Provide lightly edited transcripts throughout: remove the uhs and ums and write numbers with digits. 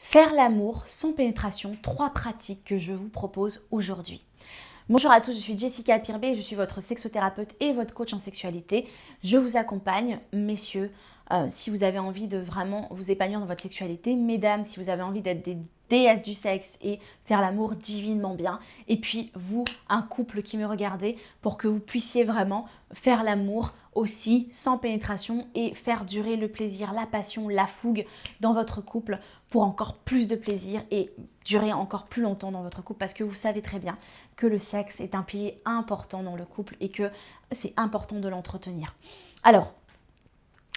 Faire l'amour sans pénétration, 3 pratiques que je vous propose aujourd'hui. Bonjour à tous, je suis Jessica Pirbet, je suis votre sexothérapeute et votre coach en sexualité. Je vous accompagne, messieurs, si vous avez envie de vraiment vous épanouir dans votre sexualité, mesdames, si vous avez envie d'être des déesses du sexe et faire l'amour divinement bien, et puis vous, un couple qui me regardez, pour que vous puissiez vraiment faire l'amour aussi sans pénétration et faire durer le plaisir, la passion, la fougue dans votre couple pour encore plus de plaisir et durer encore plus longtemps dans votre couple, parce que vous savez très bien que le sexe est un pilier important dans le couple et que c'est important de l'entretenir. Alors,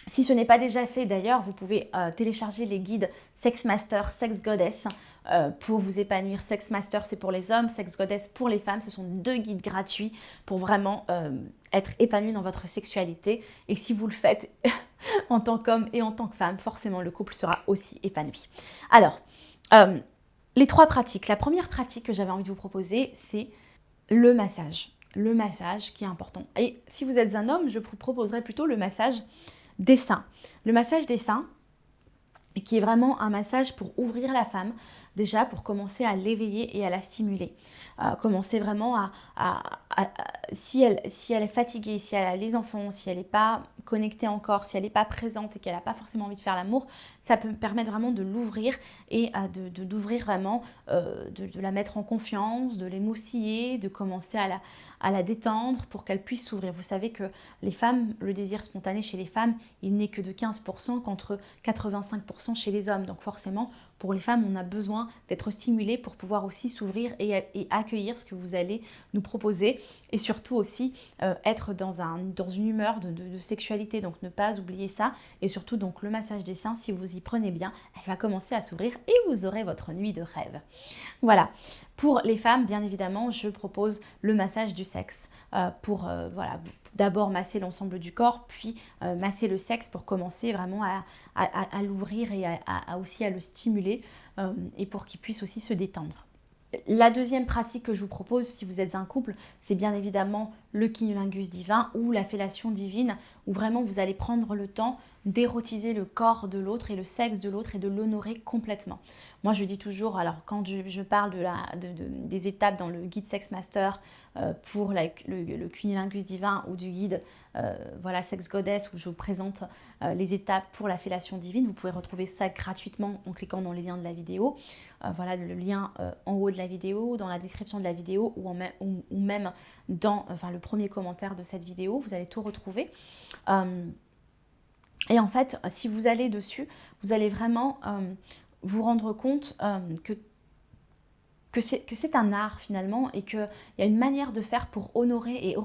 si ce n'est pas déjà fait d'ailleurs, vous pouvez télécharger les guides Sex Master, Sex Goddess pour vous épanouir. Sex Master, c'est pour les hommes, Sex Goddess pour les femmes. Ce sont 2 guides gratuits pour vraiment être épanoui dans votre sexualité. Et si vous le faites en tant qu'homme et en tant que femme, forcément le couple sera aussi épanoui. Alors, les 3 pratiques. La première pratique que j'avais envie de vous proposer, c'est le massage. Le massage qui est important. Et si vous êtes un homme, je vous proposerai plutôt le massage des seins. Le massage des seins, qui est vraiment un massage pour ouvrir la femme, déjà pour commencer à l'éveiller et à la stimuler. Commencer vraiment si elle est fatiguée, si elle a les enfants, si elle n'est pas connectée encore, si elle n'est pas présente et qu'elle n'a pas forcément envie de faire l'amour, ça peut permettre vraiment de l'ouvrir et d'ouvrir vraiment, de la mettre en confiance, de l'émoustiller, de commencer à la détendre pour qu'elle puisse s'ouvrir. Vous savez que les femmes, le désir spontané chez les femmes, il n'est que de 15% contre 85% chez les hommes. Donc forcément, pour les femmes, on a besoin d'être stimulé pour pouvoir aussi s'ouvrir et accueillir ce que vous allez nous proposer, et surtout aussi être dans une humeur de sexualité. Donc ne pas oublier ça, et surtout donc le massage des seins, si vous y prenez bien, elle va commencer à s'ouvrir et vous aurez votre nuit de rêve. Voilà. Pour les femmes, bien évidemment, je propose le massage du sexe pour d'abord masser l'ensemble du corps, puis masser le sexe pour commencer vraiment à l'ouvrir et aussi à le stimuler et pour qu'il puisse aussi se détendre. La deuxième pratique que je vous propose si vous êtes un couple, c'est bien évidemment le cunnilingus divin ou la fellation divine, où vraiment vous allez prendre le temps d'érotiser le corps de l'autre et le sexe de l'autre et de l'honorer complètement. Moi je dis toujours, alors quand je parle des étapes dans le guide Sex Master pour le cunnilingus divin ou du guide Sex Goddess, où je vous présente les étapes pour la fellation divine, vous pouvez retrouver ça gratuitement en cliquant dans les liens de la vidéo. Le lien en haut de la vidéo, dans la description de la vidéo ou même dans le premier commentaire de cette vidéo, vous allez tout retrouver. Et en fait, si vous allez dessus, vous allez vraiment vous rendre compte que c'est un art finalement, et qu'il y a une manière de faire pour honorer et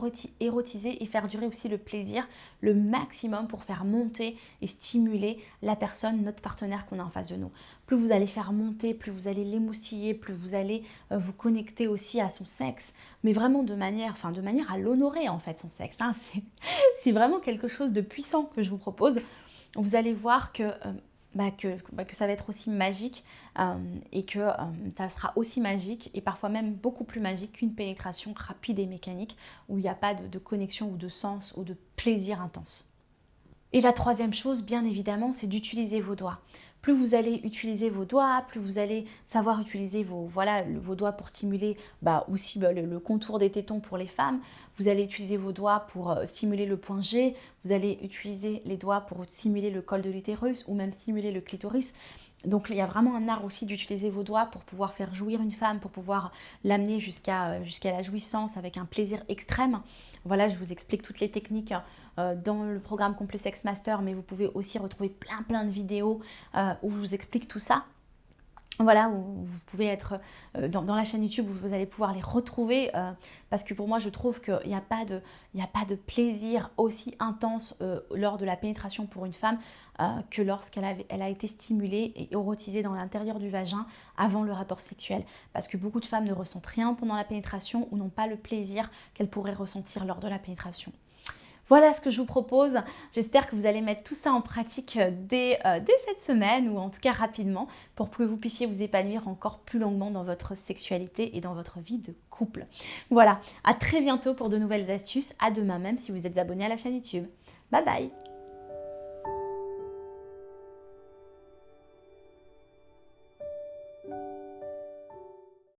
érotiser et faire durer aussi le plaisir le maximum pour faire monter et stimuler la personne, notre partenaire qu'on a en face de nous. Plus vous allez faire monter, plus vous allez l'émoustiller, plus vous allez vous connecter aussi à son sexe, mais vraiment de manière à l'honorer en fait, son sexe. Hein. C'est vraiment quelque chose de puissant que je vous propose. Vous allez voir que ça va être aussi magique et que ça sera aussi magique et parfois même beaucoup plus magique qu'une pénétration rapide et mécanique où il n'y a pas de connexion ou de sens ou de plaisir intense. Et la troisième chose, bien évidemment, c'est d'utiliser vos doigts. Plus vous allez utiliser vos doigts, plus vous allez savoir utiliser vos doigts pour stimuler aussi le contour des tétons pour les femmes. Vous allez utiliser vos doigts pour stimuler le point G. Vous allez utiliser les doigts pour stimuler le col de l'utérus ou même stimuler le clitoris. Donc il y a vraiment un art aussi d'utiliser vos doigts pour pouvoir faire jouir une femme, pour pouvoir l'amener jusqu'à la jouissance avec un plaisir extrême. Voilà, je vous explique toutes les techniques dans le programme Complet Sex Master, mais vous pouvez aussi retrouver plein de vidéos où je vous explique tout ça. Voilà, où vous pouvez être dans la chaîne YouTube, où vous allez pouvoir les retrouver parce que pour moi je trouve qu'il n'y a pas de plaisir aussi intense lors de la pénétration pour une femme que lorsqu'elle a été stimulée et érotisée dans l'intérieur du vagin avant le rapport sexuel, parce que beaucoup de femmes ne ressentent rien pendant la pénétration ou n'ont pas le plaisir qu'elles pourraient ressentir lors de la pénétration. Voilà ce que je vous propose. J'espère que vous allez mettre tout ça en pratique dès cette semaine, ou en tout cas rapidement, pour que vous puissiez vous épanouir encore plus longuement dans votre sexualité et dans votre vie de couple. Voilà, à très bientôt pour de nouvelles astuces. À demain même si vous êtes abonné à la chaîne YouTube. Bye bye!